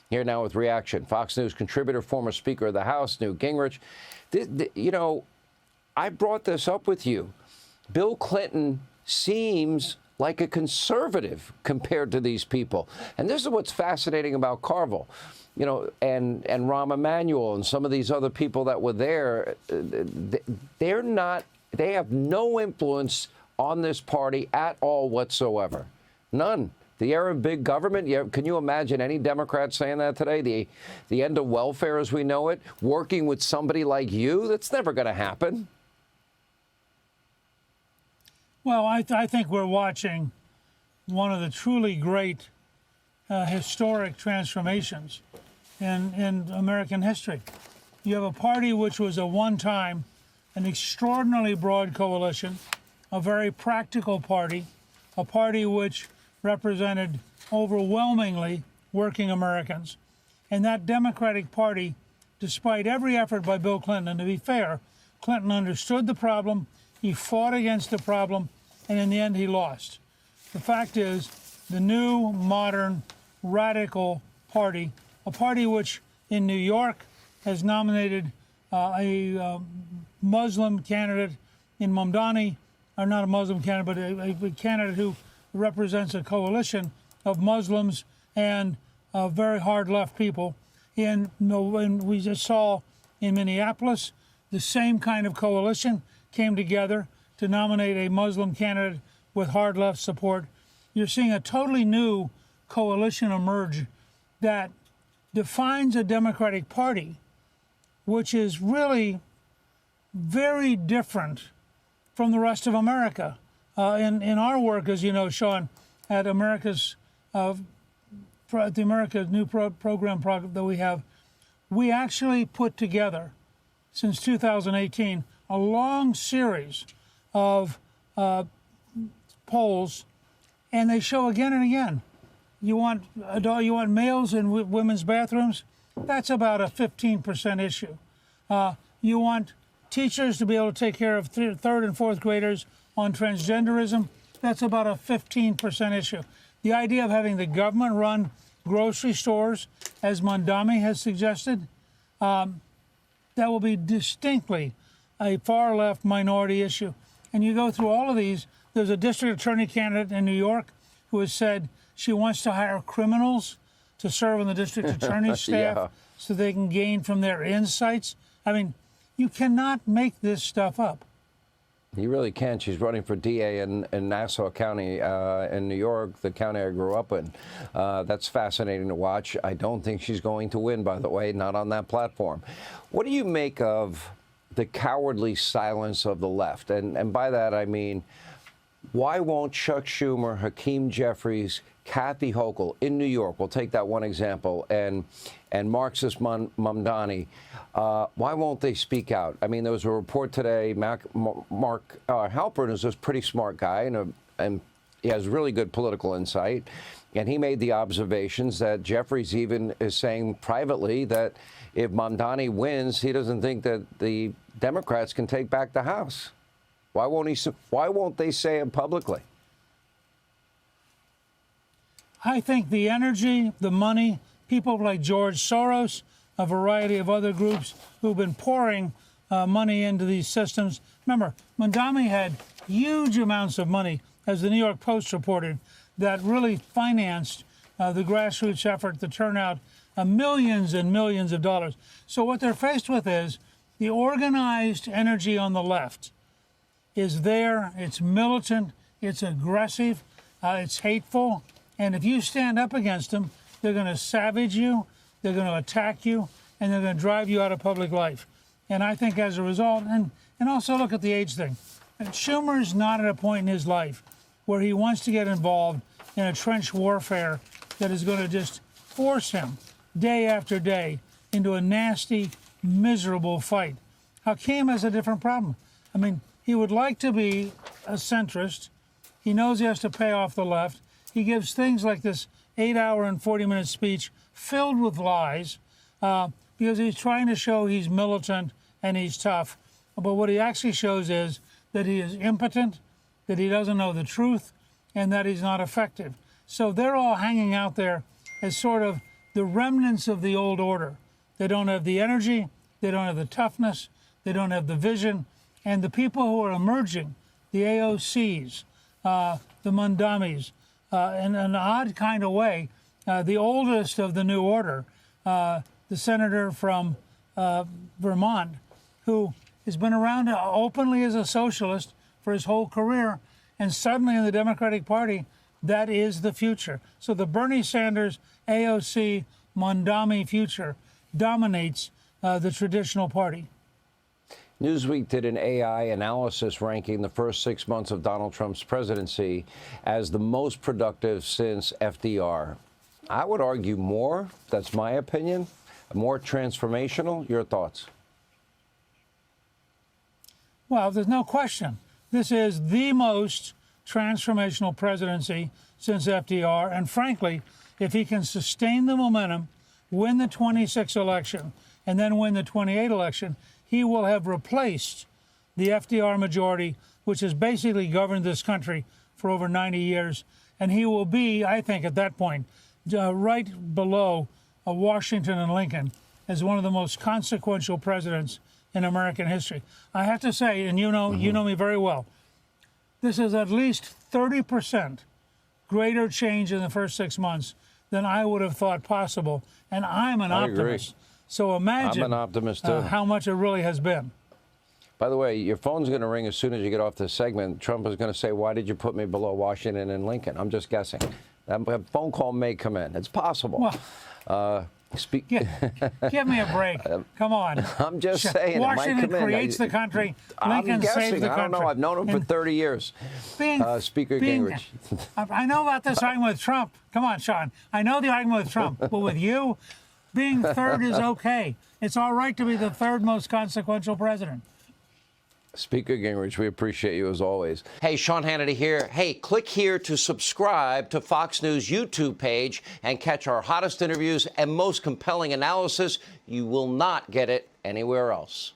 Here now with reaction, Fox News contributor, former Speaker of the House, Newt Gingrich. You know, I brought this up with you. Bill Clinton seems like a conservative compared to these people. And this is what's fascinating about Carville, you know, and Rahm Emanuel and some of these other people that were there. They're not, they have no influence on this party at all whatsoever. None. The era of big government, can you imagine any Democrat saying that today? The end of welfare as we know it, working with somebody like you? That's never going to happen. Well, I think we're watching one of the truly great historic transformations in American history. You have a party which was at one time an extraordinarily broad coalition, a very practical party, a party which represented overwhelmingly working Americans. And that Democratic Party, despite every effort by Bill Clinton, and to be fair, Clinton understood the problem, he fought against the problem, and in the end he lost. The fact is, the new, modern, radical party, a party which in New York has nominated a Muslim candidate in Mamdani, or not a Muslim candidate, but a candidate who represents a coalition of Muslims and very hard left people. And we just saw in Minneapolis, the same kind of coalition came together to nominate a Muslim candidate with hard left support. You're seeing a totally new coalition emerge that defines a Democratic Party, which is really very different from the rest of America. In our work, as you know, Sean, at the America's new program that we have, we actually put together, since 2018, a long series of polls, and they show again and again. You want males in women's bathrooms? That's about a 15% issue. You want teachers to be able to take care of third and fourth graders on transgenderism? That's about a 15% issue. The idea of having the government run grocery stores, as Mamdani has suggested, that will be distinctly a far left minority issue. And you go through all of these. There's a district attorney candidate in New York who has said she wants to hire criminals to serve on the district attorney's staff so they can gain from their insights. I mean, you cannot make this stuff up. You really can't. She's running for DA in Nassau County in New York, the county I grew up in. That's fascinating to watch. I don't think she's going to win, by the way, not on that platform. What do you make of the cowardly silence of the left? And by that, I mean, why won't Chuck Schumer, Hakeem Jeffries, Kathy Hochul in New York, we'll take that one example, and Marxist Mamdani, why won't they speak out? I mean, there was a report today, Mark Halpern is a pretty smart guy, and he has really good political insight, and he made the observations that Jeffries even is saying privately that if Mamdani wins, he doesn't think that the Democrats can take back the House. Why won't they say it publicly? I think the energy, the money, people like George Soros, a variety of other groups who've been pouring money into these systems. Remember, Mamdani had huge amounts of money, as the New York Post reported, that really financed the grassroots effort to turn out millions and millions of dollars. So what they're faced with is the organized energy on the left is there. It's militant, it's aggressive, it's hateful. And if you stand up against them, they're going to savage you, they're going to attack you, and they're going to drive you out of public life. And I think as a result, and also look at the age thing. Schumer's not at a point in his life where he wants to get involved in a trench warfare that is going to just force him day after day into a nasty, miserable fight. Hakeem has a different problem. I mean, he would like to be a centrist. He knows he has to pay off the left. He gives things like this 8-hour and 40-minute speech filled with lies because he's trying to show he's militant and he's tough. But what he actually shows is that he is impotent, that he doesn't know the truth, and that he's not effective. So they're all hanging out there as sort of the remnants of the old order. They don't have the energy, they don't have the toughness, they don't have the vision, and the people who are emerging, the AOCs, the Mondamis, in an odd kind of way, the oldest of the new order, the senator from Vermont, who has been around openly as a socialist for his whole career, and suddenly in the Democratic Party, that is the future. So the Bernie Sanders, AOC, Mondami future dominates the traditional party. Newsweek did an AI analysis ranking the first 6 months of Donald Trump's presidency as the most productive since FDR. I would argue more, that's my opinion, more transformational. Your thoughts? Well, there's no question. This is the most transformational presidency since FDR. And frankly, if he can sustain the momentum, win the 26 election, and then win the 28 election, he will have replaced the FDR majority, which has basically governed this country for over 90 years. And he will be, I think, at that point, right below Washington and Lincoln as one of the most consequential presidents in American history. I have to say, and you know me very well, this is at least 30% greater change in the first 6 months than I would have thought possible. And I'm an optimist. Agree. So imagine I'm an optimist too. How much it really has been. By the way, your phone's going to ring as soon as you get off this segment. Trump is going to say, why did you put me below Washington and Lincoln? I'm just guessing. That phone call may come in. It's possible. Well, give me a break. Come on. I'm just saying. Washington creates the country. Lincoln saves the country. I don't know. I've known him for 30 years. Speaker Gingrich. I know about this argument with Trump. Come on, Sean. I know the argument with Trump. But with you, being third is okay. It's all right to be the third most consequential president. Speaker Gingrich, we appreciate you as always. Hey, Sean Hannity here. Hey, click here to subscribe to Fox News YouTube page and catch our hottest interviews and most compelling analysis. You will not get it anywhere else.